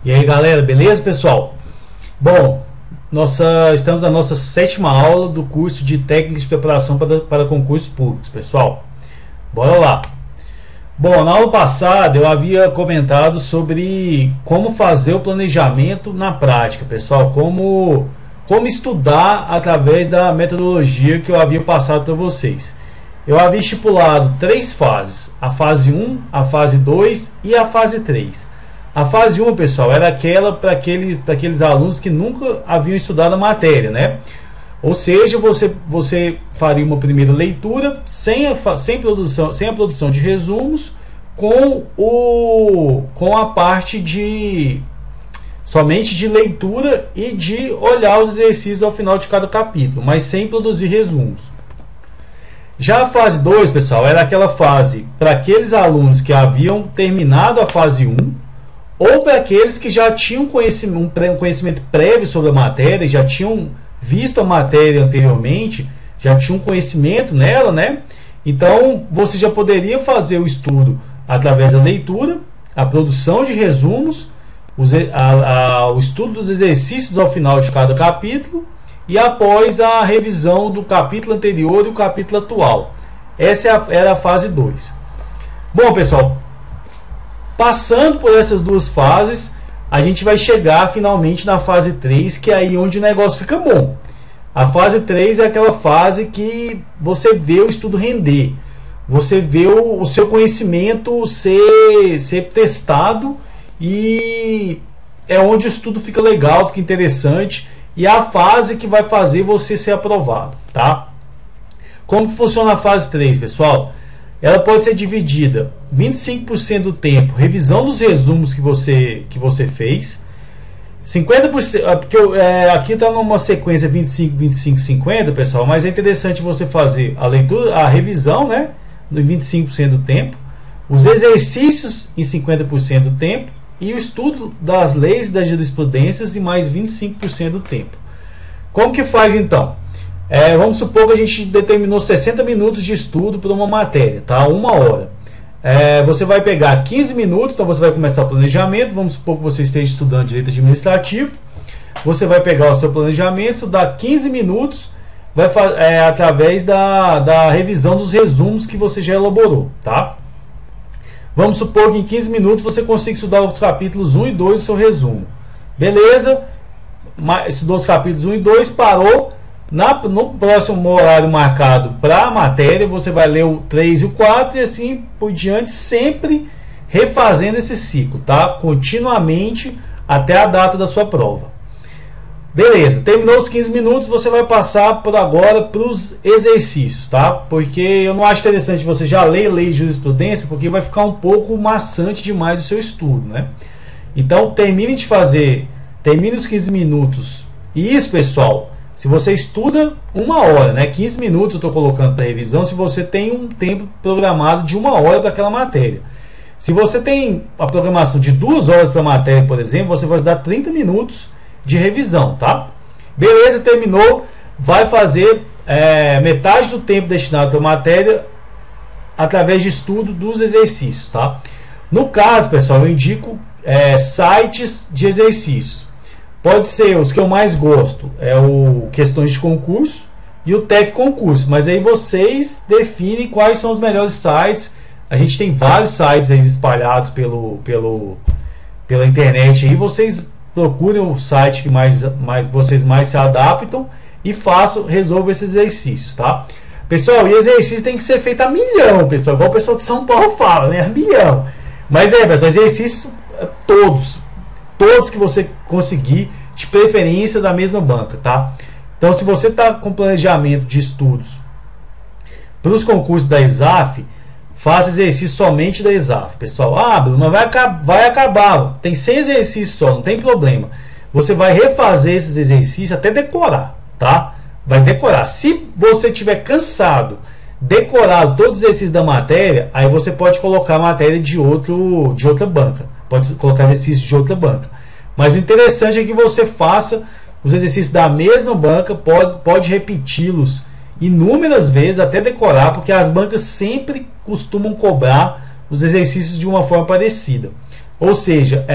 E aí galera, beleza pessoal? Bom, estamos na nossa 7ª aula do curso de técnicas de preparação para concursos públicos, pessoal. Bora lá! Bom, na aula passada eu havia comentado sobre como fazer o planejamento na prática, pessoal, como estudar através da metodologia que eu havia passado para vocês. Eu havia estipulado 3 fases, a fase 1, a fase 2 e a fase 3. A fase 1, pessoal, era aquela para aqueles alunos que nunca haviam estudado a matéria, né? Ou seja, você faria uma primeira leitura sem a produção de resumos, com a parte somente de leitura e de olhar os exercícios ao final de cada capítulo, mas sem produzir resumos. Já a fase 2, pessoal, era aquela fase para aqueles alunos que haviam terminado a fase 1 ou para aqueles que já tinham um conhecimento prévio sobre a matéria, já tinham visto a matéria anteriormente, já tinham conhecimento nela, né? Então, você já poderia fazer o estudo através da leitura, a produção de resumos, o estudo dos exercícios ao final de cada capítulo e após a revisão do capítulo anterior e o capítulo atual. Essa era a fase 2. Bom, pessoal, passando por essas duas fases, a gente vai chegar finalmente na fase 3, que é aí onde o negócio fica bom. A fase 3 é aquela fase que você vê o estudo render, você vê o seu conhecimento ser testado, e é onde o estudo fica legal, fica interessante, e é a fase que vai fazer você ser aprovado, tá? Como que funciona a fase 3, pessoal? Ela pode ser dividida 25% do tempo revisão dos resumos que você fez, 50%, porque aqui está numa sequência 25, 25, 50, pessoal, mas é interessante você fazer a leitura, a revisão, né, no 25% do tempo, os exercícios em 50% do tempo e o estudo das leis das jurisprudências em mais 25% do tempo. Como que faz então? Vamos supor que a gente determinou 60 minutos de estudo para uma matéria, tá? 1 hora. Você vai pegar 15 minutos, então você vai começar o planejamento. Vamos supor que você esteja estudando direito administrativo. Você vai pegar o seu planejamento, estudar 15 minutos, através da revisão dos resumos que você já elaborou, tá? Vamos supor que em 15 minutos você consiga estudar os capítulos 1 e 2 do seu resumo. Beleza? Estudou os capítulos 1 e 2, parou. No próximo horário marcado para a matéria, você vai ler o 3 e o 4 e assim por diante, sempre refazendo esse ciclo, tá? Continuamente até a data da sua prova. Beleza, terminou os 15 minutos, você vai passar por agora para os exercícios, tá? Porque eu não acho interessante você já ler lei de jurisprudência, porque vai ficar um pouco maçante demais o seu estudo, né? Então, termine os 15 minutos. E isso, pessoal, se você estuda 1 hora, né? 15 minutos eu estou colocando para revisão, se você tem um tempo programado de 1 hora para aquela matéria. Se você tem a programação de 2 horas para a matéria, por exemplo, você vai dar 30 minutos de revisão, tá? Beleza, terminou, vai fazer metade do tempo destinado para a matéria através de estudo dos exercícios, tá? No caso, pessoal, eu indico sites de exercícios. Pode ser os que eu mais gosto, o Questões de Concurso e o Tec Concurso, mas aí vocês definem quais são os melhores sites. A gente tem vários sites aí espalhados pela internet aí, vocês procurem o site que vocês mais se adaptam e resolvam esses exercícios, tá? Pessoal, e exercício tem que ser feito a milhão, pessoal, igual o pessoal de São Paulo fala, né? A milhão. Mas pessoal, exercícios todos que você conseguir, de preferência da mesma banca, tá? Então, se você está com planejamento de estudos para os concursos da ESAF, faça exercício somente da ESAF, pessoal. Bruno, mas vai acabar. Tem 100 exercícios só, não tem problema. Você vai refazer esses exercícios até decorar, tá? Vai decorar. Se você estiver cansado, decorado todos os exercícios da matéria, aí você pode colocar a matéria de outra banca. Pode colocar exercícios de outra banca. Mas o interessante é que você faça os exercícios da mesma banca, pode repeti-los inúmeras vezes até decorar, porque as bancas sempre costumam cobrar os exercícios de uma forma parecida. Ou seja,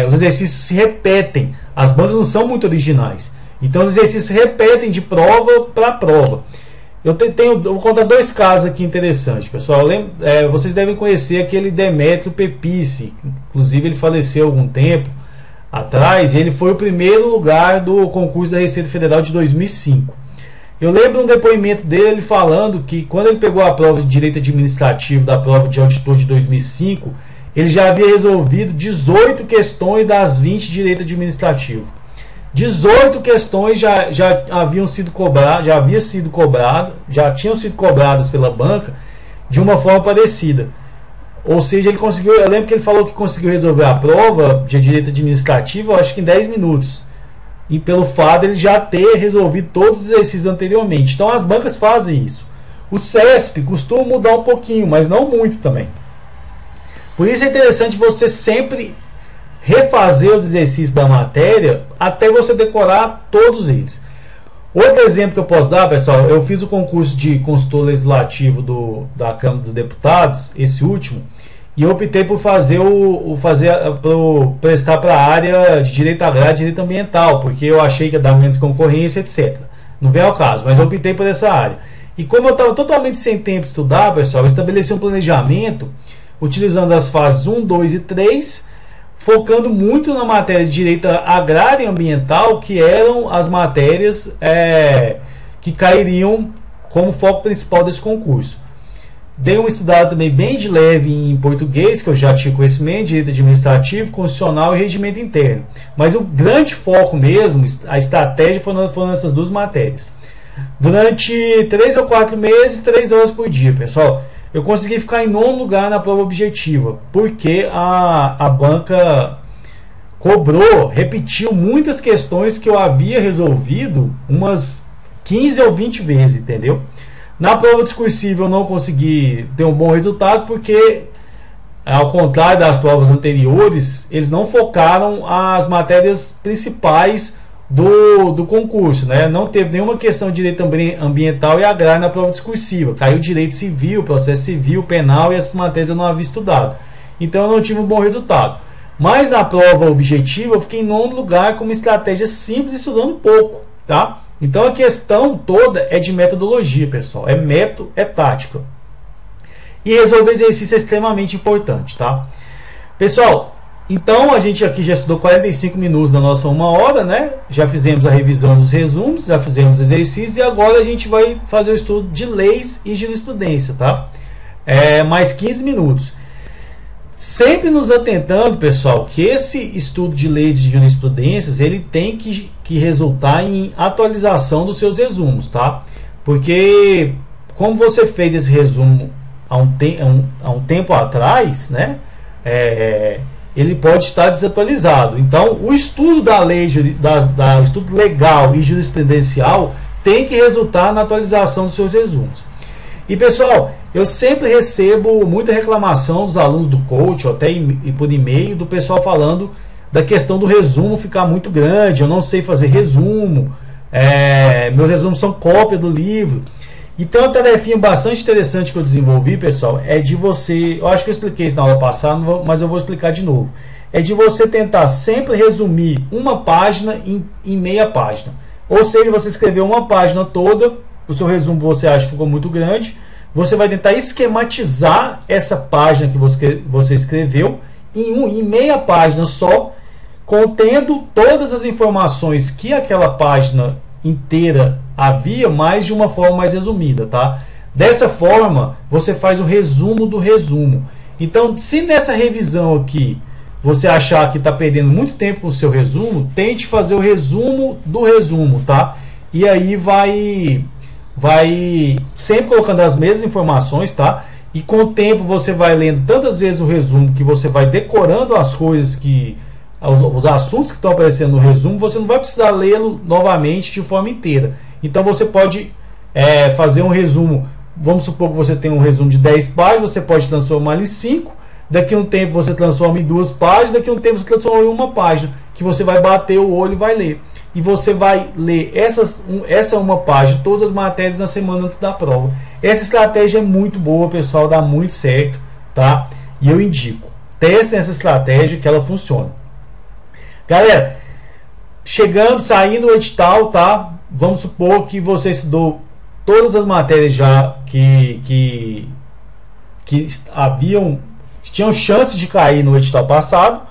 os exercícios se repetem, as bancas não são muito originais, então os exercícios se repetem de prova para prova. Eu vou contar dois casos aqui interessantes, pessoal. Vocês devem conhecer aquele Demétrio Pepice, inclusive ele faleceu há algum tempo atrás, e ele foi o primeiro lugar do concurso da Receita Federal de 2005. Eu lembro um depoimento dele falando que quando ele pegou a prova de Direito Administrativo da prova de auditor de 2005, ele já havia resolvido 18 questões das 20 de Direito Administrativo. 18 questões já tinham sido cobradas pela banca de uma forma parecida. Ou seja, ele conseguiu, eu lembro que ele falou que conseguiu resolver a prova de Direito Administrativo, eu acho que em 10 minutos. E pelo fato de ele já ter resolvido todos os exercícios anteriormente. Então as bancas fazem isso. O CESP costuma mudar um pouquinho, mas não muito também. Por isso é interessante você sempre refazer os exercícios da matéria até você decorar todos eles. Outro exemplo que eu posso dar, pessoal, eu fiz o concurso de consultor legislativo da Câmara dos Deputados, esse último, e eu optei por prestar para a área de direito agrário e direito ambiental, porque eu achei que ia dar menos concorrência, etc. Não vem ao caso, mas eu optei por essa área. E como eu estava totalmente sem tempo de estudar, pessoal, eu estabeleci um planejamento utilizando as fases 1, 2 e 3, focando muito na matéria de direito agrário e ambiental, que eram as matérias que cairiam como foco principal desse concurso. Dei uma estudada também bem de leve em português, que eu já tinha conhecimento, direito administrativo, constitucional e regimento interno. Mas o grande foco mesmo, a estratégia, foram essas duas matérias. Durante 3 ou 4 meses, 3 horas por dia, pessoal. Eu consegui ficar em 9º lugar na prova objetiva, porque a banca repetiu muitas questões que eu havia resolvido umas 15 ou 20 vezes, entendeu? Na prova discursiva eu não consegui ter um bom resultado, porque, ao contrário das provas anteriores, eles não focaram as matérias principais do concurso, né? Não teve nenhuma questão de direito ambiental e agrário na prova discursiva. Caiu direito civil, processo civil, penal, e essas matérias eu não havia estudado. Então eu não tive um bom resultado. Mas na prova objetiva eu fiquei em 9º lugar com uma estratégia simples, estudando pouco, tá? Então a questão toda é de metodologia, pessoal. É método, é tática. E resolver exercício é extremamente importante, tá? Pessoal, então a gente aqui já estudou 45 minutos na nossa 1 hora, né? Já fizemos a revisão dos resumos, já fizemos exercícios, e agora a gente vai fazer o estudo de leis e jurisprudência, tá? Mais 15 minutos. Sempre nos atentando, pessoal, que esse estudo de leis e jurisprudências, ele tem que resultar em atualização dos seus resumos, tá? Porque como você fez esse resumo há um tempo atrás, né? Ele pode estar desatualizado. Então, o estudo da lei, o estudo legal e jurisprudencial tem que resultar na atualização dos seus resumos. E, pessoal, eu sempre recebo muita reclamação dos alunos do coach, ou até por e-mail, do pessoal falando da questão do resumo ficar muito grande. Eu não sei fazer resumo, meus resumos são cópia do livro. Então, uma tarefinha bastante interessante que eu desenvolvi, pessoal, é de você... Eu acho que eu expliquei isso na aula passada, mas eu vou explicar de novo. É de você tentar sempre resumir uma página em meia página. Ou seja, você escreveu uma página toda, o seu resumo você acha que ficou muito grande, você vai tentar esquematizar essa página que você escreveu em meia página só, contendo todas as informações que aquela página inteira havia, mas de uma forma mais resumida, tá? Dessa forma, você faz o resumo do resumo. Então, se nessa revisão aqui você achar que está perdendo muito tempo com o seu resumo, tente fazer o resumo do resumo, tá? E aí vai sempre colocando as mesmas informações, tá? E com o tempo você vai lendo tantas vezes o resumo que você vai decorando as coisas os assuntos que estão aparecendo no resumo, você não vai precisar lê-lo novamente de forma inteira. Então você pode fazer um resumo, vamos supor que você tem um resumo de 10 páginas, você pode transformar em 5, daqui a um tempo você transforma em 2 páginas, daqui a um tempo você transforma em uma página, que você vai bater o olho e vai ler. E você vai ler essa uma página, todas as matérias na semana antes da prova. Essa estratégia é muito boa, pessoal, dá muito certo, tá? E eu indico, Testem essa estratégia que ela funciona. Galera, chegando, saindo o edital, tá? Vamos supor que você estudou todas as matérias já que tinham chance de cair no edital passado,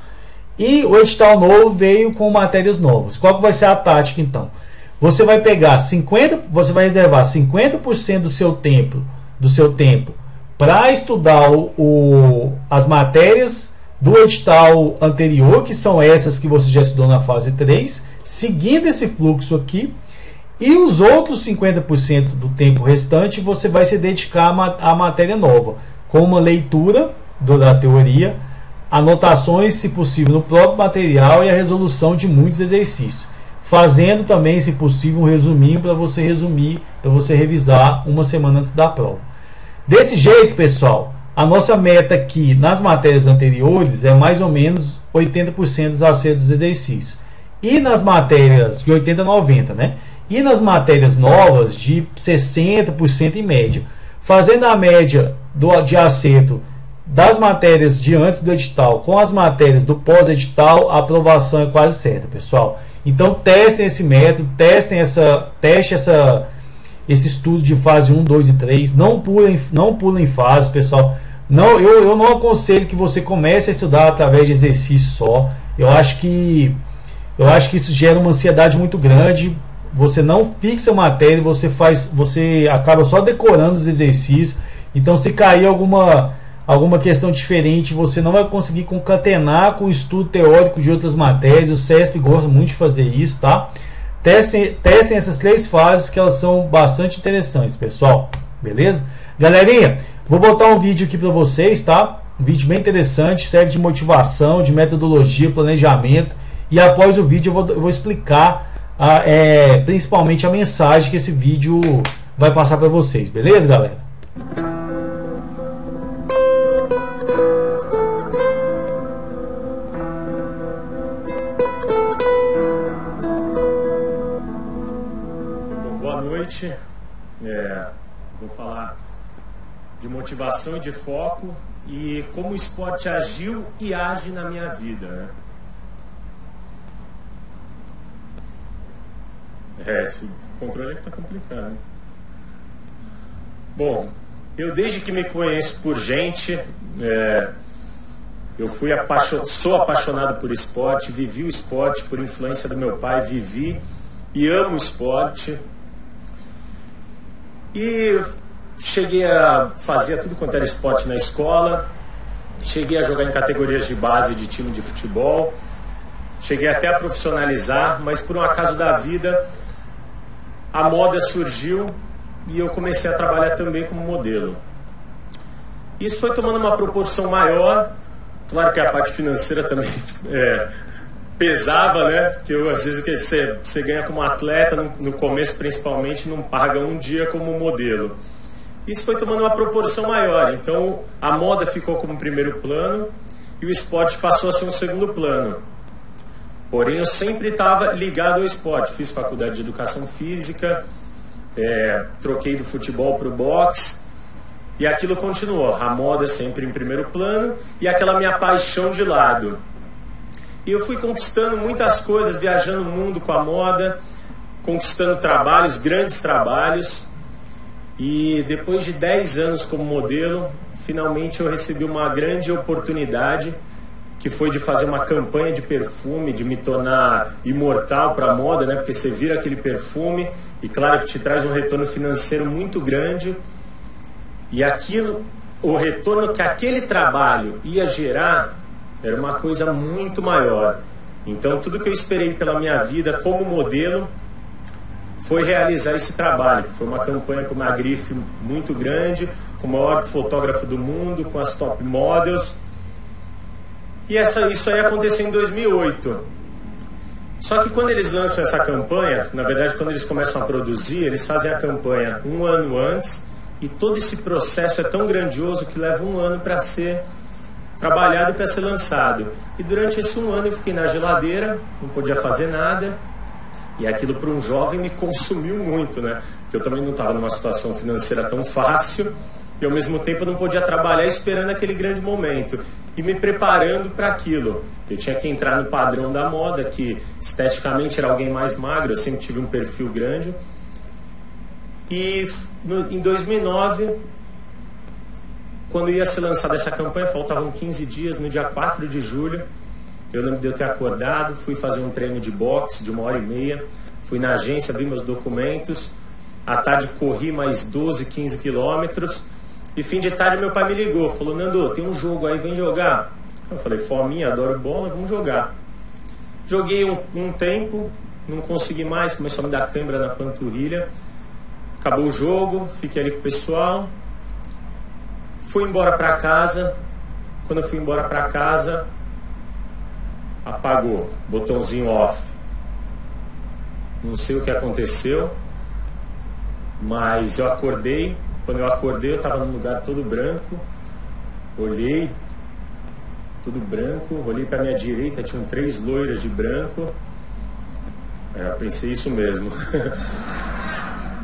e o edital novo veio com matérias novas. Qual que vai ser a tática então? Você vai pegar você vai reservar 50% do seu tempo para estudar as matérias do edital anterior, que são essas que você já estudou na fase 3, seguindo esse fluxo aqui, e os outros 50% do tempo restante você vai se dedicar à matéria nova, com uma leitura da teoria, anotações, se possível, no próprio material e a resolução de muitos exercícios. Fazendo também, se possível, um resuminho para você revisar uma semana antes da prova. Desse jeito, pessoal, a nossa meta aqui nas matérias anteriores é mais ou menos 80% dos acertos dos exercícios. E nas matérias de 80 a 90, né? E nas matérias novas de 60% em média. Fazendo a média de acerto das matérias de antes do edital com as matérias do pós-edital, a aprovação é quase certa, pessoal. Então testem esse método, teste esse estudo de fase 1, 2 e 3. Não pulem fases, pessoal. Eu não aconselho que você comece a estudar através de exercício só. Eu acho que isso gera uma ansiedade muito grande. Você não fixa a matéria, você acaba só decorando os exercícios. Então, se cair alguma questão diferente, você não vai conseguir concatenar com o estudo teórico de outras matérias. O CESP gosta muito de fazer isso, tá? Testem essas 3 fases, que elas são bastante interessantes, pessoal. Beleza? Galerinha, vou botar um vídeo aqui para vocês, tá? Um vídeo bem interessante, serve de motivação, de metodologia, planejamento. E após o vídeo eu vou explicar principalmente a mensagem que esse vídeo vai passar para vocês. Beleza, galera? Boa noite. Vou falar de motivação e de foco e como o esporte agiu e age na minha vida, né? Esse controle aqui tá complicado, né? Bom, eu desde que me conheço por gente, eu sou apaixonado por esporte, vivi o esporte por influência do meu pai, vivi e amo o esporte. E cheguei a fazer tudo quanto era esporte na escola, cheguei a jogar em categorias de base de time de futebol, cheguei até a profissionalizar, mas por um acaso da vida a moda surgiu e eu comecei a trabalhar também como modelo. Isso foi tomando uma proporção maior, claro que a parte financeira também pesava, né? Porque às vezes você ganha como atleta, no começo principalmente, não paga um dia como modelo. Isso foi tomando uma proporção maior, então a moda ficou como primeiro plano e o esporte passou a ser um segundo plano. Porém, eu sempre estava ligado ao esporte. Fiz faculdade de educação física, troquei do futebol para o boxe e aquilo continuou. A moda sempre em primeiro plano e aquela minha paixão de lado. E eu fui conquistando muitas coisas, viajando o mundo com a moda, conquistando trabalhos, grandes trabalhos. E depois de 10 anos como modelo, finalmente eu recebi uma grande oportunidade, que foi de fazer uma campanha de perfume, de me tornar imortal para a moda, né? Porque você vira aquele perfume e claro que te traz um retorno financeiro muito grande. E aquilo, o retorno que aquele trabalho ia gerar era uma coisa muito maior. Então tudo que eu esperei pela minha vida como modelo foi realizar esse trabalho. Foi uma campanha com uma grife muito grande, com o maior fotógrafo do mundo, com as top models. E isso aí aconteceu em 2008. Só que quando eles lançam essa campanha, na verdade quando eles começam a produzir, eles fazem a campanha um ano antes e todo esse processo é tão grandioso que leva um ano para ser trabalhado e para ser lançado. E durante esse um ano eu fiquei na geladeira, não podia fazer nada e aquilo para um jovem me consumiu muito, né? Porque eu também não estava numa situação financeira tão fácil e ao mesmo tempo eu não podia trabalhar esperando aquele grande momento. e me preparando para aquilo. Eu tinha que entrar no padrão da moda, que esteticamente era alguém mais magro, eu sempre tive um perfil grande. E em 2009, quando ia ser lançada essa campanha, faltavam 15 dias, no dia 4 de julho, eu lembro de eu ter acordado, fui fazer um treino de boxe de 1h30, fui na agência, abri meus documentos, à tarde corri mais 12, 15 quilômetros, e fim de tarde meu pai me ligou, falou: Nando, tem um jogo aí, vem jogar. Eu falei: fominha, adoro bola, vamos jogar. Joguei um tempo, não consegui mais, começou a me dar cãibra na panturrilha, acabou o jogo, fiquei ali com o pessoal, fui embora para casa. Quando eu fui embora para casa, apagou, botãozinho off. Não sei o que aconteceu, mas eu acordei. Quando eu acordei, eu estava num lugar todo branco. Olhei, tudo branco. Olhei para minha direita, tinham 3 loiras de branco. Eu pensei isso mesmo.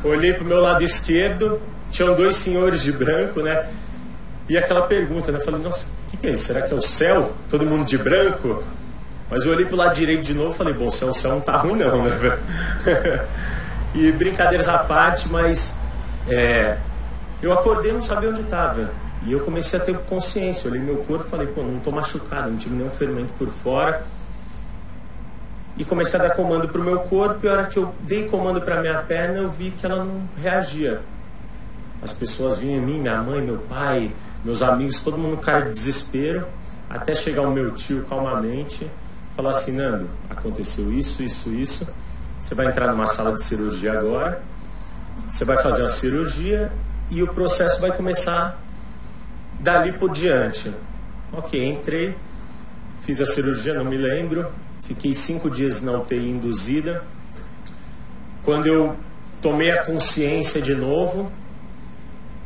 Olhei para o meu lado esquerdo, tinham 2 senhores de branco, né? E aquela pergunta, né? Falei: nossa, o que é isso? Será que é o céu? Todo mundo de branco? Mas eu olhei pro lado direito de novo e falei: bom, se é o céu, não tá ruim não, né, velho? E brincadeiras à parte, mas eu acordei e não sabia onde estava. E eu comecei a ter consciência, olhei meu corpo e falei: pô, não tô machucado, não tive nenhum ferimento por fora. E comecei a dar comando pro meu corpo, e a hora que eu dei comando pra minha perna, eu vi que ela não reagia. As pessoas vinham em mim, minha mãe, meu pai, meus amigos, todo mundo cara de desespero, até chegar o meu tio calmamente, falar assim: Nando, aconteceu isso, isso, isso, você vai entrar numa sala de cirurgia agora, você vai fazer uma cirurgia e o processo vai começar dali por diante. Ok, entrei, fiz a cirurgia, não me lembro, fiquei 5 dias na UTI induzida. Quando eu tomei a consciência de novo,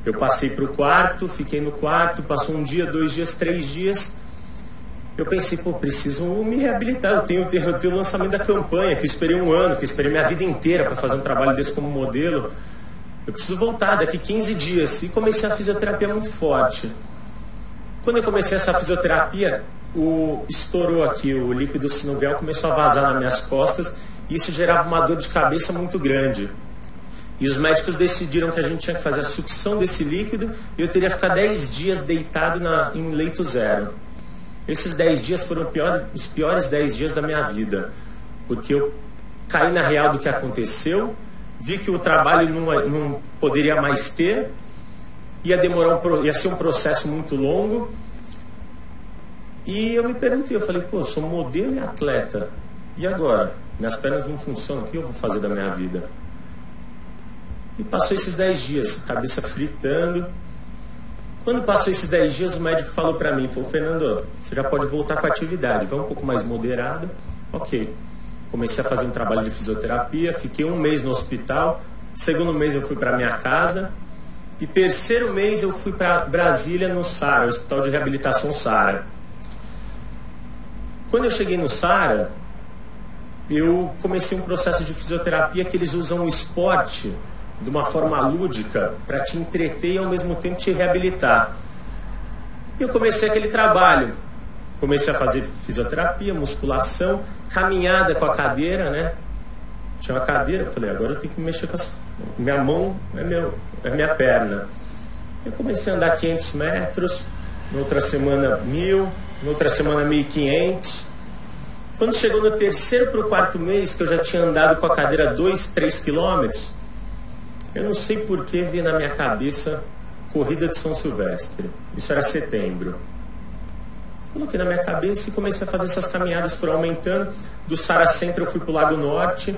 eu passei para o quarto, fiquei no quarto, passou 1 dia, 2 dias, 3 dias. Eu pensei: pô, preciso me reabilitar. Eu tenho o lançamento da campanha, que eu esperei 1 ano, que eu esperei minha vida inteira para fazer um trabalho desse como modelo. Eu preciso voltar daqui 15 dias. E comecei a fisioterapia muito forte. Quando eu comecei essa fisioterapia, estourou aqui, o líquido sinovial começou a vazar nas minhas costas. E isso gerava uma dor de cabeça muito grande. E os médicos decidiram que a gente tinha que fazer a sucção desse líquido e eu teria que ficar 10 dias deitado em leito zero. Esses 10 dias foram os piores 10 dias da minha vida, porque eu caí na real do que aconteceu, vi que o trabalho não poderia mais ter, ia ser um processo muito longo, e eu me perguntei, eu falei: pô, eu sou modelo e atleta, e agora? Minhas pernas não funcionam, o que eu vou fazer da minha vida? E passou esses 10 dias, cabeça fritando. Quando passou esses 10 dias, o médico falou para mim, falou: Fernando, você já pode voltar com a atividade, vai um pouco mais moderado. Ok. Comecei a fazer um trabalho de fisioterapia, fiquei 1 mês no hospital, 2º mês eu fui para minha casa, e 3º mês eu fui para Brasília, no SARA, Hospital de Reabilitação SARA. Quando eu cheguei no SARA, eu comecei um processo de fisioterapia que eles usam o esporte de uma forma lúdica para te entreter e ao mesmo tempo te reabilitar. E eu comecei aquele trabalho. Comecei a fazer fisioterapia, musculação, caminhada com a cadeira, né? Tinha uma cadeira, eu falei: agora eu tenho que mexer com minha mão, é minha perna. Eu comecei a andar 500 metros, na outra semana 1.000, na outra semana 1.500. Quando chegou no 3º para o 4º mês, que eu já tinha andado com a cadeira 2, 3 quilômetros, eu não sei por que vi na minha cabeça Corrida de São Silvestre. Isso era setembro. Coloquei na minha cabeça e comecei a fazer essas caminhadas, foram aumentando. Do SARA Centro eu fui para o Lago Norte.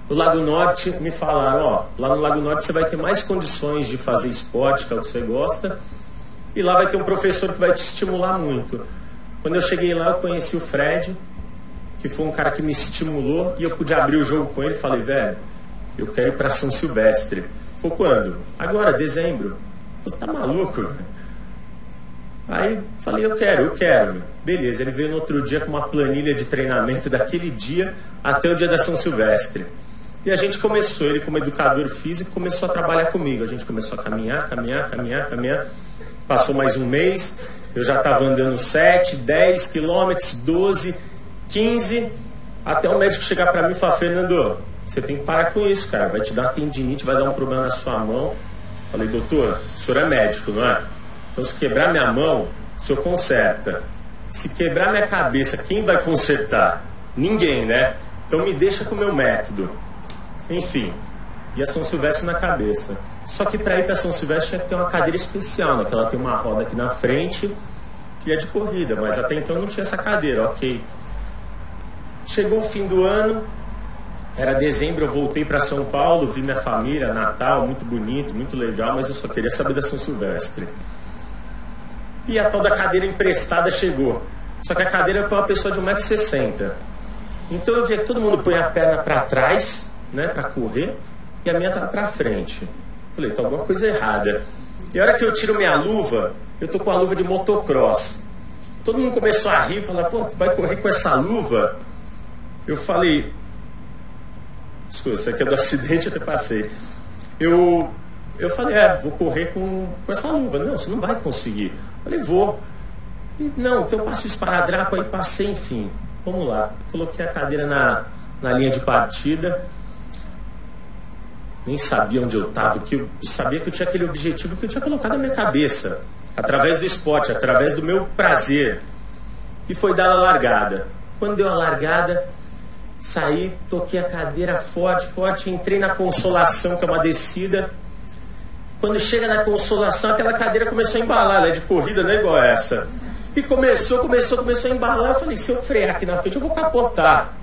No Lago Norte me falaram: ó, lá no Lago Norte você vai ter mais condições de fazer esporte, que é o que você gosta. E lá vai ter um professor que vai te estimular muito. Quando eu cheguei lá, eu conheci o Fred, que foi um cara que me estimulou, e eu pude abrir o jogo com ele e falei: velho, eu quero ir para São Silvestre. Foi quando? Agora, dezembro. Você tá maluco, velho? Aí falei: eu quero. Beleza, ele veio no outro dia com uma planilha de treinamento daquele dia até o dia da São Silvestre. E a gente começou, ele como educador físico começou a trabalhar comigo. A gente começou a caminhar. Passou mais 1 mês, eu já estava andando 7, 10 quilômetros, 12, 15, até o médico chegar para mim e falar: Fernando, você tem que parar com isso, cara, vai te dar tendinite, vai dar um problema na sua mão. Falei: doutor, o senhor é médico, não é? Então, se quebrar minha mão, o senhor conserta. Se quebrar minha cabeça, quem vai consertar? Ninguém, né? Então me deixa com o meu método. Enfim, e a São Silvestre na cabeça. Só que para ir para São Silvestre tinha que ter uma cadeira especial, né? Que ela tem uma roda aqui na frente e é de corrida, mas até então não tinha essa cadeira, ok. Chegou o fim do ano, era dezembro, eu voltei para São Paulo, vi minha família, Natal, muito bonito, muito legal, mas eu só queria saber da São Silvestre. E a tal da cadeira emprestada chegou. Só que a cadeira é para uma pessoa de 1,60 m. Então eu via que todo mundo põe a perna para trás, né, para correr, e a minha tá para frente. Falei: tá alguma coisa errada. E a hora que eu tiro minha luva, eu tô com a luva de motocross. Todo mundo começou a rir, falar: pô, tu vai correr com essa luva? Eu falei: desculpa, isso aqui é do acidente, eu até passei. Eu falei: vou correr com essa luva. Não, você não vai conseguir. Eu falei: vou. E, não, então eu passo o esparadrapo, aí passei, enfim. Vamos lá. Coloquei a cadeira na linha de partida. Nem sabia onde eu estava, que eu sabia que eu tinha aquele objetivo que eu tinha colocado na minha cabeça, através do esporte, através do meu prazer. E foi dar a largada. Quando deu a largada, saí, toquei a cadeira forte, forte, entrei na Consolação, que é uma descida. Quando chega na Consolação, aquela cadeira começou a embalar, ela é de corrida, não é igual essa. E começou a embalar. Eu falei: se eu frear aqui na frente, eu vou capotar.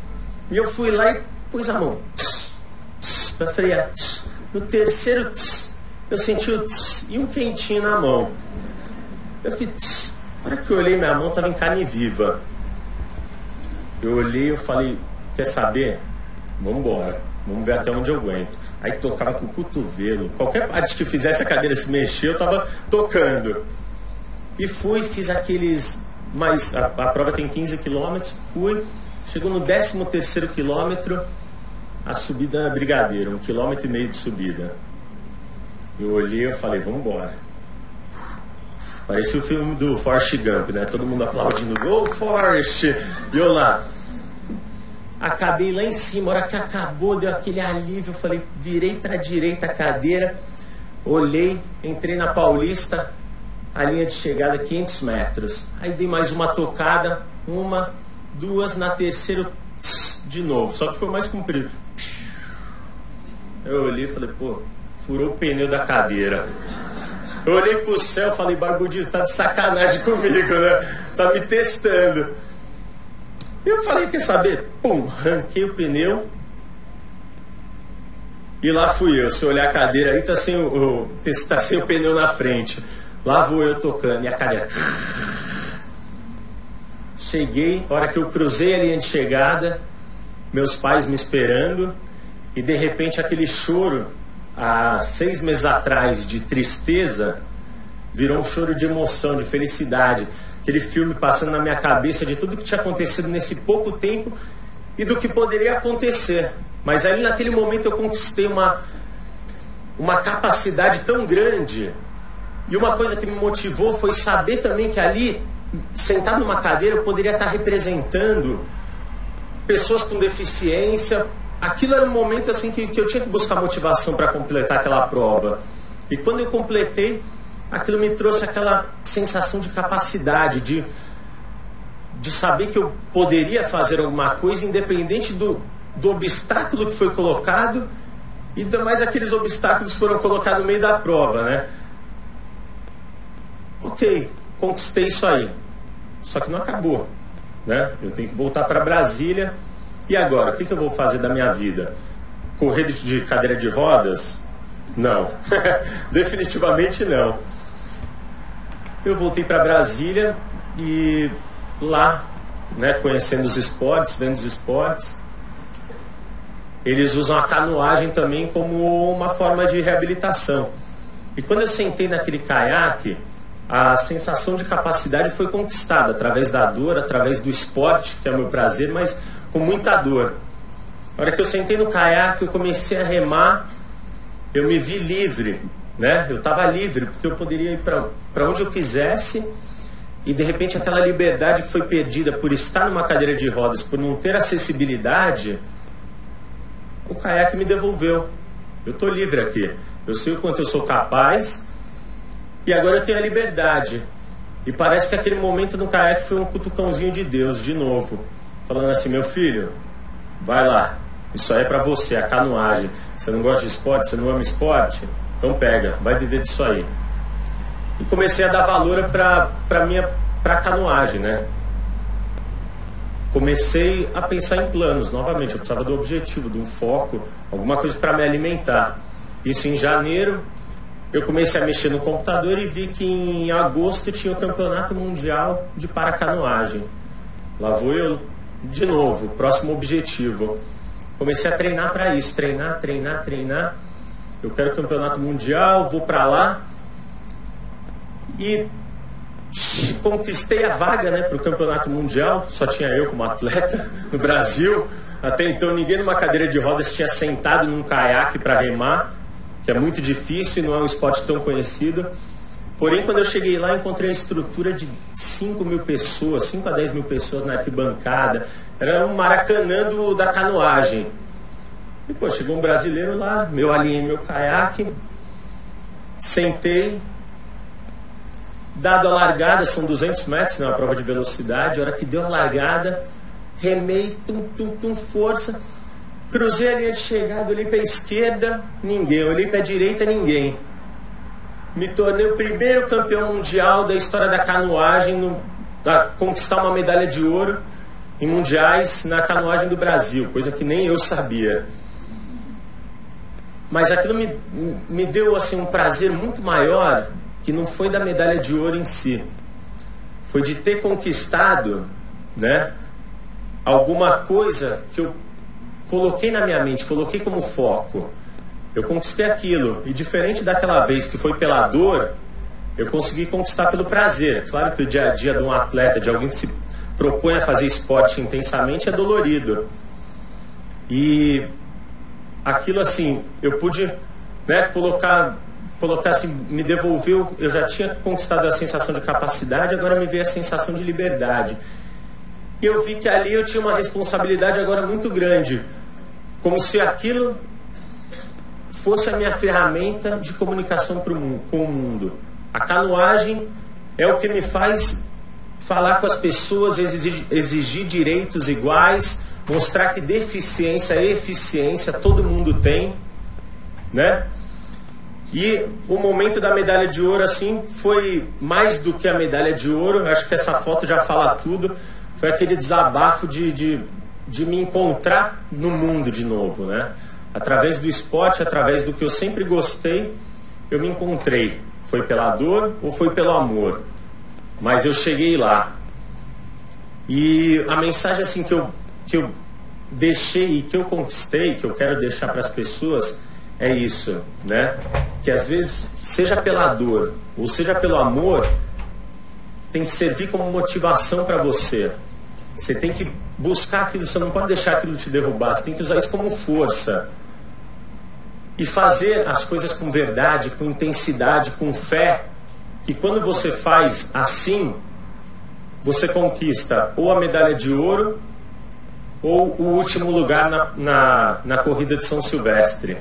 E eu fui lá e pus a mão para frear. No terceiro, eu senti o e um quentinho na mão. Eu fiz, na hora que eu olhei minha mão, estava em carne viva. Eu olhei, eu falei: quer saber? Vamos embora, vamos ver até onde eu aguento. Aí tocava com o cotovelo, qualquer parte que fizesse a cadeira se mexer, eu estava tocando. E fui, fiz aqueles, mas a prova tem 15 quilômetros, fui, chegou no 13º quilômetro, a subida é Brigadeiro, 1,5 km de subida. Eu olhei, eu falei: vamos embora. Parecia o filme do Forrest Gump, né? Todo mundo aplaudindo: Go Forrest! E eu lá. Acabei lá em cima, a hora que acabou, deu aquele alívio, eu falei, virei para a direita a cadeira, olhei, entrei na Paulista, a linha de chegada 500 metros. Aí dei mais uma tocada, uma, duas, na terceira de novo, só que foi mais comprido. Eu olhei e falei: pô, furou o pneu da cadeira. Eu olhei pro céu e falei: Barbudinho, tá de sacanagem comigo, né? Tá me testando. E eu falei: quer saber? Pum, arranquei o pneu. E lá fui eu. Se olhar a cadeira aí, tá sem o pneu na frente. Lá vou eu tocando. E a cadeira. Cheguei, a hora que eu cruzei a linha de chegada, meus pais me esperando. E de repente aquele choro, há 6 meses atrás, de tristeza, virou um choro de emoção, de felicidade. Aquele filme passando na minha cabeça de tudo que tinha acontecido nesse pouco tempo e do que poderia acontecer. Mas ali naquele momento eu conquistei uma capacidade tão grande. E uma coisa que me motivou foi saber também que ali, sentado numa cadeira, eu poderia estar representando pessoas com deficiência. Aquilo era um momento assim que eu tinha que buscar motivação para completar aquela prova. E quando eu completei, aquilo me trouxe aquela sensação de capacidade, de saber que eu poderia fazer alguma coisa independente do obstáculo que foi colocado, e mais aqueles obstáculos que foram colocados no meio da prova, né? Ok, conquistei isso aí. Só que não acabou, né? Eu tenho que voltar para Brasília. E agora, o que eu vou fazer da minha vida? Correr de cadeira de rodas? Não. Definitivamente não. Eu voltei para Brasília e lá, né, conhecendo os esportes, vendo os esportes, eles usam a canoagem também como uma forma de reabilitação. E quando eu sentei naquele caiaque, a sensação de capacidade foi conquistada através da dor, através do esporte, que é o meu prazer, mas com muita dor. Na hora que eu sentei no caiaque, eu comecei a remar, eu me vi livre, né? Eu estava livre, porque eu poderia ir para onde eu quisesse, e de repente aquela liberdade que foi perdida por estar numa cadeira de rodas, por não ter acessibilidade, o caiaque me devolveu. Eu estou livre aqui, eu sei o quanto eu sou capaz e agora eu tenho a liberdade. E parece que aquele momento no caiaque foi um cutucãozinho de Deus, de novo, falando assim: meu filho, vai lá, isso aí é pra você, a canoagem. Você não gosta de esporte, você não ama esporte? Então pega, vai viver disso aí. E comecei a dar valor pra a canoagem, né? Comecei a pensar em planos novamente. Eu precisava do objetivo, de um foco, alguma coisa para me alimentar. Isso em janeiro. Eu comecei a mexer no computador e vi que em agosto tinha o Campeonato Mundial de Paracanoagem. Lá vou eu de novo, próximo objetivo. Comecei a treinar para isso, treinar. Eu quero o Campeonato Mundial, vou para lá. E conquistei a vaga, né, para o Campeonato Mundial. Só tinha eu como atleta no Brasil. Até então ninguém numa cadeira de rodas tinha sentado num caiaque para remar, que é muito difícil e não é um esporte tão conhecido. Porém, quando eu cheguei lá, encontrei a estrutura de 5 mil pessoas, 5 a 10 mil pessoas na arquibancada. Era um Maracanã da canoagem. E, pô, chegou um brasileiro lá, eu alinhei meu caiaque, sentei. Dado a largada, são 200 metros, né, uma prova de velocidade. A hora que deu a largada, remei, força. Cruzei a linha de chegada, olhei para a esquerda, ninguém. Olhei para a direita, ninguém. Me tornei o primeiro campeão mundial da história da canoagem a conquistar uma medalha de ouro em mundiais na canoagem do Brasil, coisa que nem eu sabia. Mas aquilo me deu assim, um prazer muito maior, que não foi da medalha de ouro em si. Foi de ter conquistado, né, alguma coisa que eu coloquei na minha mente, coloquei como foco. Eu conquistei aquilo. E diferente daquela vez que foi pela dor, eu consegui conquistar pelo prazer. Claro que o dia a dia de um atleta, de alguém que se propõe a fazer esporte intensamente, é dolorido. E aquilo assim, eu pude, né, colocar assim, me devolveu. Eu já tinha conquistado a sensação de capacidade, agora me veio a sensação de liberdade. E eu vi que ali eu tinha uma responsabilidade agora muito grande, como se aquilo fosse a minha ferramenta de comunicação com o mundo. A canoagem é o que me faz falar com as pessoas, exigir direitos iguais, mostrar que deficiência é eficiência, todo mundo tem, né? E o momento da medalha de ouro, assim, foi mais do que a medalha de ouro. Acho que essa foto já fala tudo. Foi aquele desabafo de me encontrar no mundo de novo, né? Através do esporte, através do que eu sempre gostei, eu me encontrei. Foi pela dor ou foi pelo amor? Mas eu cheguei lá. E a mensagem assim que eu deixei e que eu conquistei, que eu quero deixar para as pessoas, é isso, né? Que às vezes, seja pela dor ou seja pelo amor, tem que servir como motivação para você. Você tem que buscar aquilo, você não pode deixar aquilo te derrubar, você tem que usar isso como força. E fazer as coisas com verdade, com intensidade, com fé, que quando você faz assim, você conquista ou a medalha de ouro ou o último lugar na corrida de São Silvestre.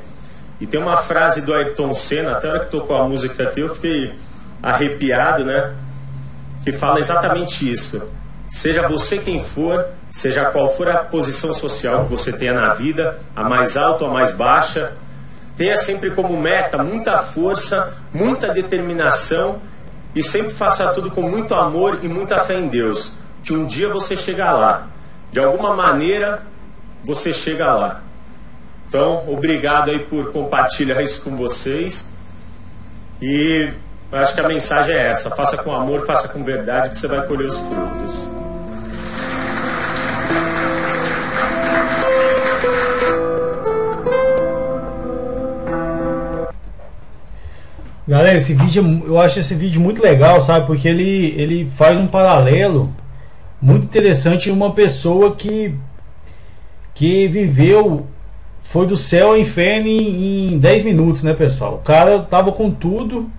E tem uma frase do Ayrton Senna, até a hora que tocou a música aqui eu fiquei arrepiado, né? Que fala exatamente isso. Seja você quem for, seja qual for a posição social que você tenha na vida, a mais alta ou a mais baixa, tenha sempre como meta muita força, muita determinação e sempre faça tudo com muito amor e muita fé em Deus, que um dia você chega lá. De alguma maneira você chega lá. Então, obrigado aí por compartilhar isso com vocês. E acho que a mensagem é essa: faça com amor, faça com verdade, que você vai colher os frutos. Galera, esse vídeo, eu acho esse vídeo muito legal, sabe? Porque ele faz um paralelo muito interessante em uma pessoa que viveu, foi do céu ao inferno em 10 minutos, né, pessoal? O cara tava com tudo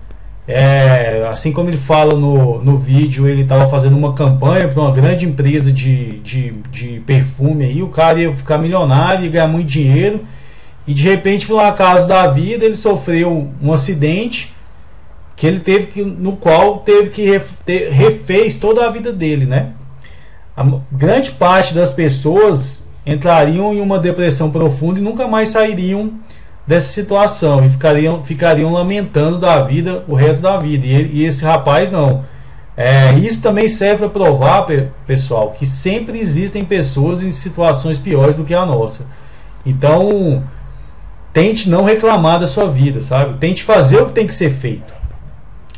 Assim como ele fala no vídeo, ele estava fazendo uma campanha para uma grande empresa de perfume aí, o cara ia ficar milionário, ia ganhar muito dinheiro, e de repente, por um acaso da vida, ele sofreu um acidente que ele no qual teve que refez toda a vida dele, né? A grande parte das pessoas entrariam em uma depressão profunda e nunca mais sairiam dessa situação e ficariam lamentando da vida o resto da vida. E esse rapaz não. Isso também serve para provar, pessoal, que sempre existem pessoas em situações piores do que a nossa. Então, tente não reclamar da sua vida, sabe? Tente fazer o que tem que ser feito.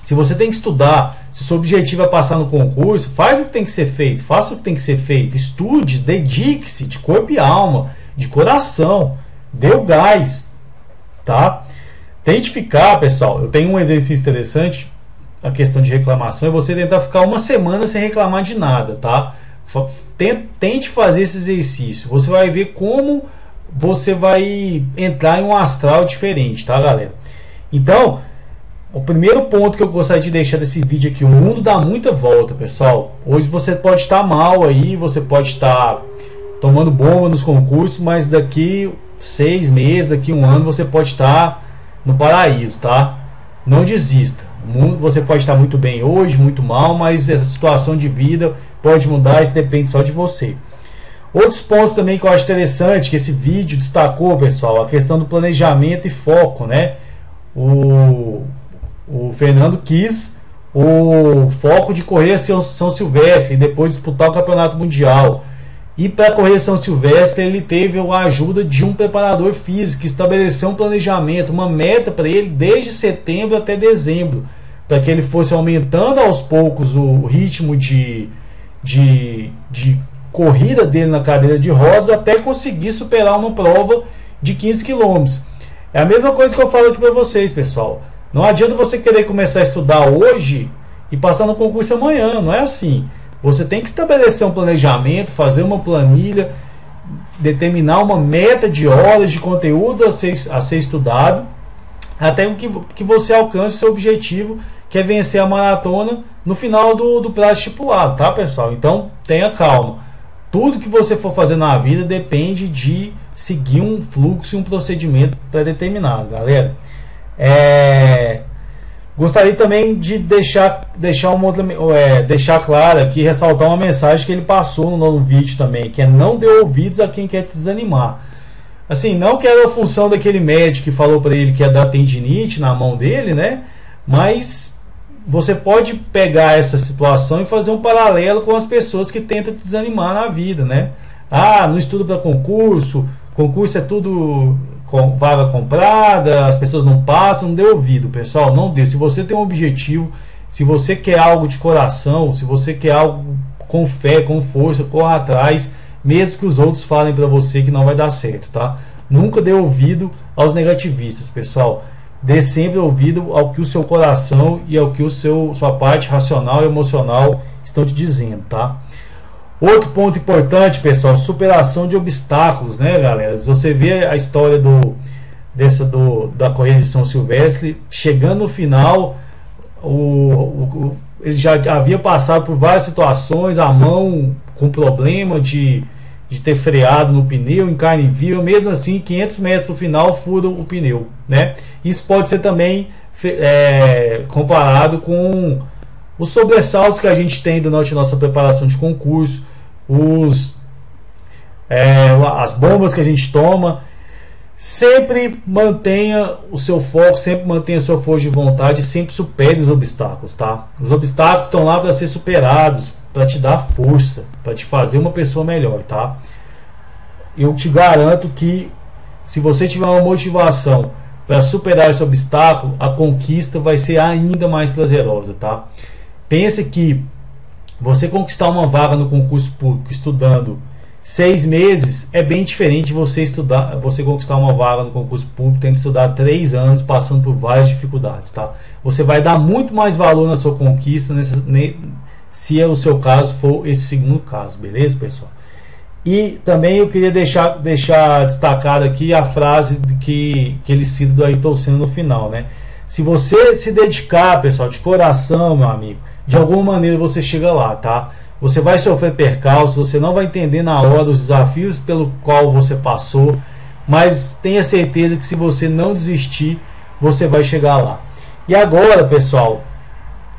Se você tem que estudar, se o seu objetivo é passar no concurso, faz o que tem que ser feito, faça o que tem que ser feito, estude, dedique-se de corpo e alma, de coração, dê o gás, tá? Tente ficar, pessoal, eu tenho um exercício interessante, a questão de reclamação, é você tentar ficar uma semana sem reclamar de nada, tá? Tente fazer esse exercício, você vai ver como você vai entrar em um astral diferente, tá, galera? Então, o primeiro ponto que eu gostaria de deixar desse vídeo aqui: o mundo dá muita volta, pessoal. Hoje você pode estar mal aí, você pode estar tomando bomba nos concursos, mas daqui 6 meses, daqui 1 ano, você pode estar no paraíso, tá? Não desista. Você pode estar muito bem hoje, muito mal, mas essa situação de vida pode mudar, isso depende só de você. Outros pontos também que eu acho interessante, que esse vídeo destacou, pessoal, a questão do planejamento e foco, né? O Fernando quis o foco de correr São Silvestre e depois disputar o Campeonato Mundial. E para correr São Silvestre ele teve a ajuda de um preparador físico que estabeleceu um planejamento, uma meta para ele desde setembro até dezembro, para que ele fosse aumentando aos poucos o ritmo de corrida dele na cadeira de rodas até conseguir superar uma prova de 15 km. É a mesma coisa que eu falo aqui para vocês, pessoal. Não adianta você querer começar a estudar hoje e passar no concurso amanhã, não é assim. Você tem que estabelecer um planejamento, fazer uma planilha, determinar uma meta de horas de conteúdo a ser estudado, até que você alcance o seu objetivo, que é vencer a maratona no final do prazo estipulado, tá, pessoal? Então, tenha calma. Tudo que você for fazer na vida depende de seguir um fluxo e um procedimento pré-determinado, galera. Gostaria também de deixar claro aqui, ressaltar uma mensagem que ele passou no vídeo também, que é: não dê ouvidos a quem quer te desanimar. Assim, não que era a função daquele médico que falou para ele que ia dar tendinite na mão dele, né? Mas você pode pegar essa situação e fazer um paralelo com as pessoas que tentam te desanimar na vida, né? Não estudo para concurso é tudo com vaga comprada, as pessoas não passam. Não dê ouvido, pessoal, não dê. Se você tem um objetivo, se você quer algo de coração, se você quer algo com fé, com força, corra atrás, mesmo que os outros falem para você que não vai dar certo, tá? Nunca dê ouvido aos negativistas, pessoal. Dê sempre ouvido ao que o seu coração e ao que sua parte racional e emocional estão te dizendo, tá? Outro ponto importante, pessoal: superação de obstáculos, né, galera? Se você vê a história da corrida de São Silvestre, chegando no final, ele já havia passado por várias situações, a mão com problema de ter freado no pneu, em carne viva, mesmo assim, 500 metros para o final, fura o pneu, né? Isso pode ser também comparado com os sobressaltos que a gente tem durante a nossa preparação de concurso, as bombas que a gente toma. Sempre mantenha o seu foco, sempre mantenha a sua força de vontade, sempre supere os obstáculos, tá? Os obstáculos estão lá para ser superados, para te dar força, para te fazer uma pessoa melhor, tá? Eu te garanto que se você tiver uma motivação para superar esse obstáculo, a conquista vai ser ainda mais prazerosa, tá? Pense que você conquistar uma vaga no concurso público estudando 6 meses é bem diferente de você conquistar uma vaga no concurso público tendo que estudar 3 anos, passando por várias dificuldades, tá? Você vai dar muito mais valor na sua conquista se o seu caso for esse segundo caso, beleza, pessoal? E também eu queria deixar destacado aqui a frase que ele cita do Ayrton Senna no final, né? Se você se dedicar, pessoal, de coração, meu amigo, de alguma maneira você chega lá, tá? Você vai sofrer percalços, você não vai entender na hora os desafios pelo qual você passou, mas tenha certeza que se você não desistir, você vai chegar lá. E agora, pessoal,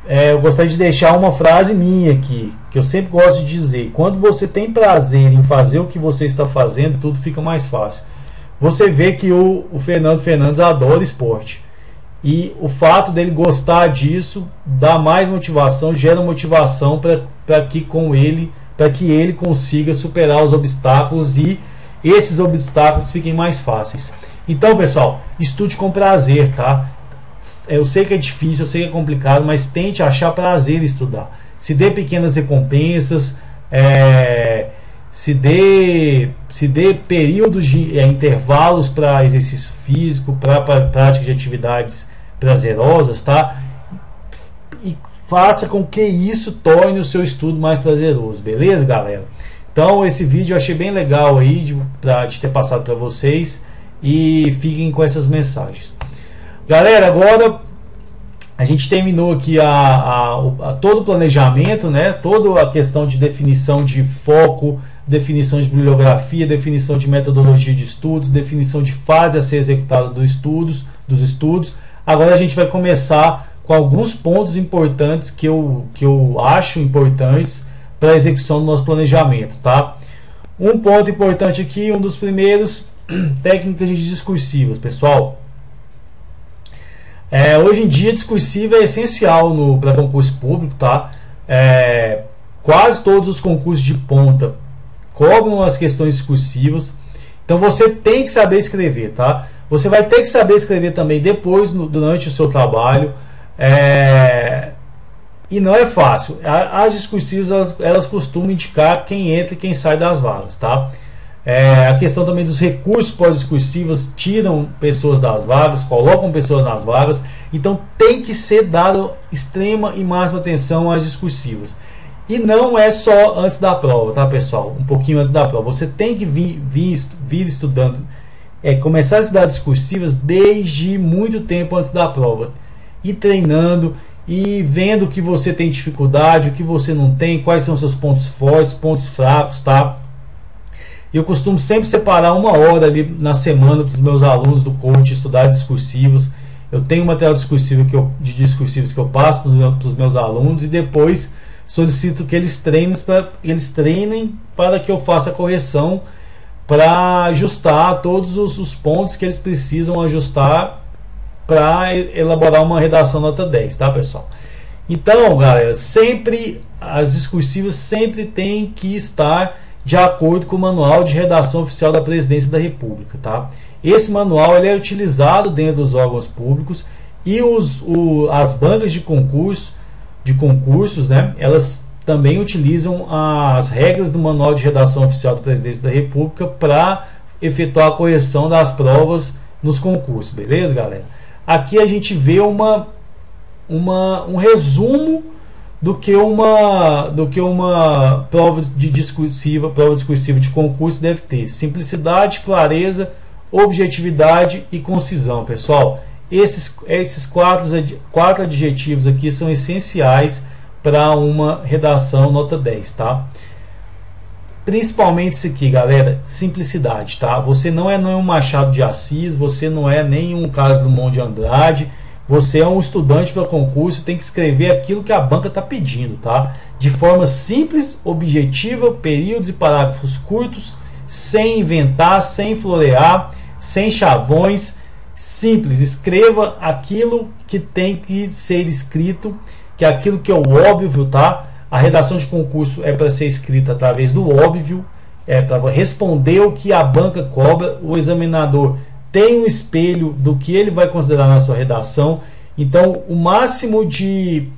eu gostaria de deixar uma frase minha aqui, que eu sempre gosto de dizer: quando você tem prazer em fazer o que você está fazendo, tudo fica mais fácil. Você vê que o Fernando Fernandes adora esporte, e o fato dele gostar disso dá mais motivação, gera motivação para que ele consiga superar os obstáculos e esses obstáculos fiquem mais fáceis. Então, pessoal, estude com prazer, tá? Eu sei que é difícil, eu sei que é complicado, mas tente achar prazer em estudar. Se dê pequenas recompensas, se dê períodos de intervalos para exercício físico, para prática de atividades prazerosas, tá? E faça com que isso torne o seu estudo mais prazeroso, beleza, galera? Então, esse vídeo eu achei bem legal aí de ter passado para vocês, e fiquem com essas mensagens. Galera, agora a gente terminou aqui todo o planejamento, né? Toda a questão de definição de foco, definição de bibliografia, definição de metodologia de estudos, definição de fase a ser executada dos estudos. Agora a gente vai começar com alguns pontos importantes que eu acho importantes para a execução do nosso planejamento, tá? Um ponto importante aqui, um dos primeiros, técnicas discursivas, pessoal. Hoje em dia, discursiva é essencial para concurso público, tá? Quase todos os concursos de ponta cobram as questões discursivas. Então você tem que saber escrever, tá? Você vai ter que saber escrever também depois, durante o seu trabalho. E não é fácil. As discursivas elas costumam indicar quem entra e quem sai das vagas, tá? A questão também dos recursos pós-discursivos, tiram pessoas das vagas, colocam pessoas nas vagas. Então tem que ser dado extrema e máxima atenção às discursivas. E não é só antes da prova, tá, pessoal? Um pouquinho antes da prova. Você tem que vir estudando, começar a estudar discursivas desde muito tempo antes da prova. E treinando, e vendo o que você tem dificuldade, o que você não tem, quais são seus pontos fortes, pontos fracos, tá? Eu costumo sempre separar uma hora ali na semana para os meus alunos do coach estudar discursivos. Eu tenho um material discursivo de discursivos que eu passo para os meus alunos, e depois solicito que eles treinem para que eu faça a correção, para ajustar todos os pontos que eles precisam ajustar para elaborar uma redação nota 10, tá, pessoal? Então, galera, as discursivas sempre têm que estar de acordo com o Manual de Redação Oficial da Presidência da República, tá? Esse manual ele é utilizado dentro dos órgãos públicos, e as bancas de concursos, né? Elas também utilizam as regras do Manual de Redação Oficial da Presidência da República para efetuar a correção das provas nos concursos, beleza, galera? Aqui a gente vê um resumo do que uma prova discursiva de concurso deve ter: simplicidade, clareza, objetividade e concisão, pessoal. Esses quatro adjetivos aqui são essenciais para uma redação nota 10, tá? Principalmente isso aqui, galera: simplicidade, tá? Você não é nenhum Machado de Assis, você não é nenhum Carlos Drummond de Andrade. Você é um estudante para concurso, tem que escrever aquilo que a banca está pedindo, tá? De forma simples, objetiva, períodos e parágrafos curtos, sem inventar, sem florear, sem chavões. Simples, escreva aquilo que tem que ser escrito, que é aquilo que é o óbvio, tá? A redação de concurso é para ser escrita através do óbvio, é para responder o que a banca cobra. O examinador tem um espelho do que ele vai considerar na sua redação. Então, o máximo de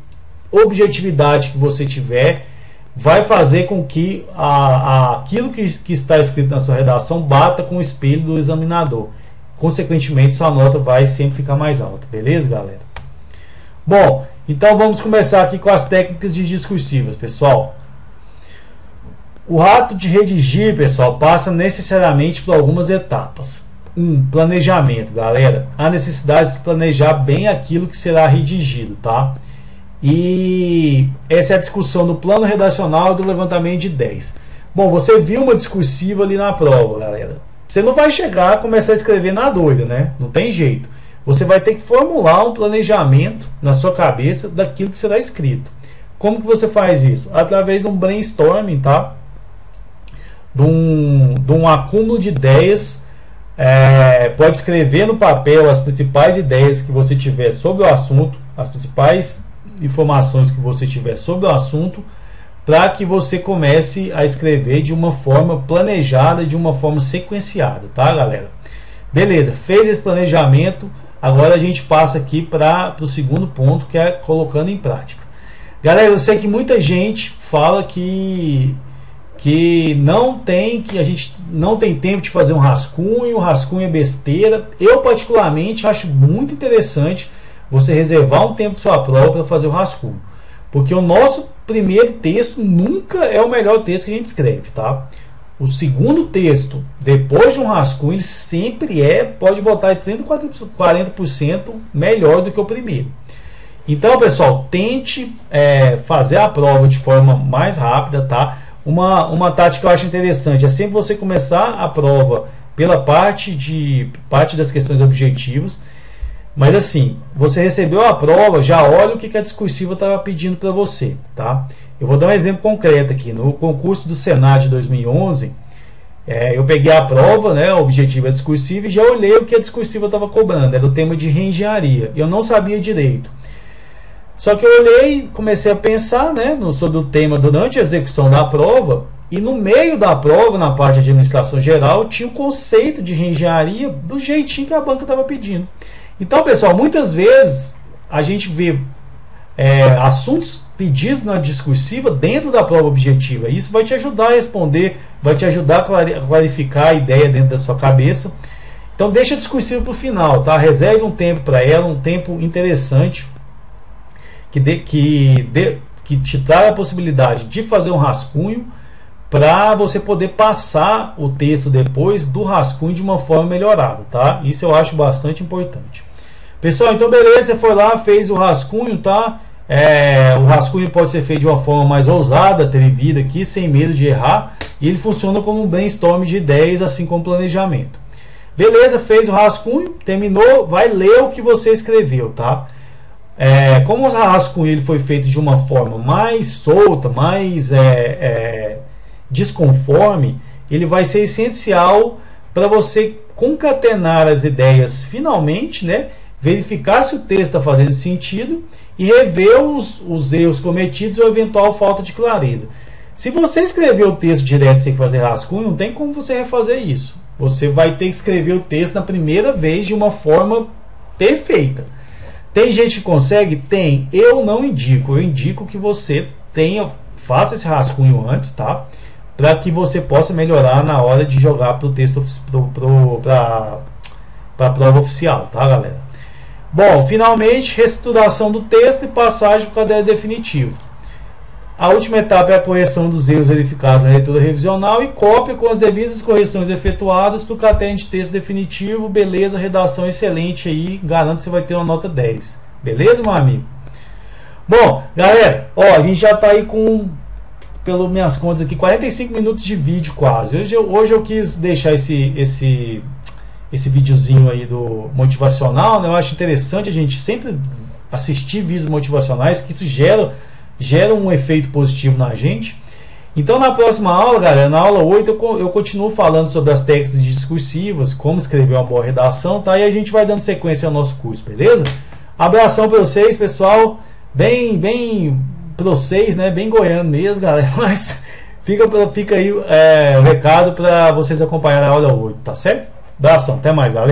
objetividade que você tiver vai fazer com que aquilo que está escrito na sua redação bata com o espelho do examinador. Consequentemente, sua nota vai sempre ficar mais alta. Beleza, galera? Bom, então vamos começar aqui com as técnicas de discursivas, pessoal. O ato de redigir, pessoal, passa necessariamente por algumas etapas. Planejamento, galera. Há necessidade de planejar bem aquilo que será redigido, tá? E essa é a discussão do plano redacional e do levantamento de ideias. Bom, você viu uma discursiva ali na prova, galera. Você não vai chegar a começar a escrever na doida, né? Não tem jeito. Você vai ter que formular um planejamento na sua cabeça daquilo que será escrito. Como que você faz isso? Através de um brainstorming, tá? De um acúmulo de ideias. Pode escrever no papel as principais ideias que você tiver sobre o assunto, as principais informações que você tiver sobre o assunto, para que você comece a escrever de uma forma planejada, de uma forma sequenciada, tá, galera? Beleza, fez esse planejamento, agora a gente passa aqui para o segundo ponto, que é colocando em prática. Galera, eu sei que muita gente fala que a gente não tem tempo de fazer um rascunho, o rascunho é besteira. Eu particularmente acho muito interessante você reservar um tempo de sua prova para fazer o rascunho, porque o nosso primeiro texto nunca é o melhor texto que a gente escreve, tá? O segundo texto, depois de um rascunho, ele sempre pode botar 30% a 40% melhor do que o primeiro. Então, pessoal, tente fazer a prova de forma mais rápida, tá? Uma tática que eu acho interessante é sempre você começar a prova pela parte das questões objetivas, mas assim, você recebeu a prova, já olha o que a discursiva estava pedindo para você, tá? Eu vou dar um exemplo concreto aqui. No concurso do Senado de 2011, eu peguei a prova, né, o objetivo é discursiva, e já olhei o que a discursiva estava cobrando, era o tema de reengenharia. Eu não sabia direito. Só que eu olhei, comecei a pensar, né, sobre o tema durante a execução da prova, e no meio da prova, na parte de administração geral, tinha o conceito de reengenharia do jeitinho que a banca estava pedindo. Então, pessoal, muitas vezes a gente vê assuntos pedidos na discursiva dentro da prova objetiva. Isso vai te ajudar a responder, vai te ajudar a clarificar a ideia dentro da sua cabeça. Então, deixa a discursiva para o final, tá? Reserve um tempo para ela, um tempo interessante, que te traga a possibilidade de fazer um rascunho para você poder passar o texto depois do rascunho de uma forma melhorada, tá? Isso eu acho bastante importante. Pessoal, então beleza, você foi lá, fez o rascunho, tá? O rascunho pode ser feito de uma forma mais ousada, atrevida aqui, sem medo de errar, e ele funciona como um brainstorm de ideias, assim como planejamento. Beleza, fez o rascunho, terminou, vai ler o que você escreveu, tá? Como o rascunho ele foi feito de uma forma mais solta, mais desconforme, ele vai ser essencial para você concatenar as ideias finalmente, né? Verificar se o texto está fazendo sentido e rever os erros cometidos ou eventual falta de clareza. Se você escrever o texto direto sem fazer rascunho, não tem como você refazer isso. Você vai ter que escrever o texto na primeira vez de uma forma perfeita. Tem gente que consegue? Tem. Eu não indico. Eu indico que você faça esse rascunho antes, tá? Para que você possa melhorar na hora de jogar para o texto para a prova oficial, tá, galera? Bom, finalmente, reestruturação do texto e passagem para o caderno definitivo. A última etapa é a correção dos erros verificados na leitura revisional e cópia com as devidas correções efetuadas para o caderno de texto definitivo. Beleza, redação excelente aí, garanto que você vai ter uma nota 10. Beleza, meu amigo? Bom, galera, a gente já está aí com, pelas minhas contas aqui, 45 minutos de vídeo quase. Hoje eu quis deixar esse videozinho aí do motivacional, né? Eu acho interessante a gente sempre assistir vídeos motivacionais, que isso gera um efeito positivo na gente. Então, na próxima aula, galera, na aula 8, eu continuo falando sobre as técnicas discursivas, como escrever uma boa redação, tá? E a gente vai dando sequência ao nosso curso, beleza? Abração para vocês, pessoal. Bem para vocês, né? Bem goiano mesmo, galera. Mas fica aí o recado para vocês acompanharem a aula 8, tá certo? Abração, até mais, galera.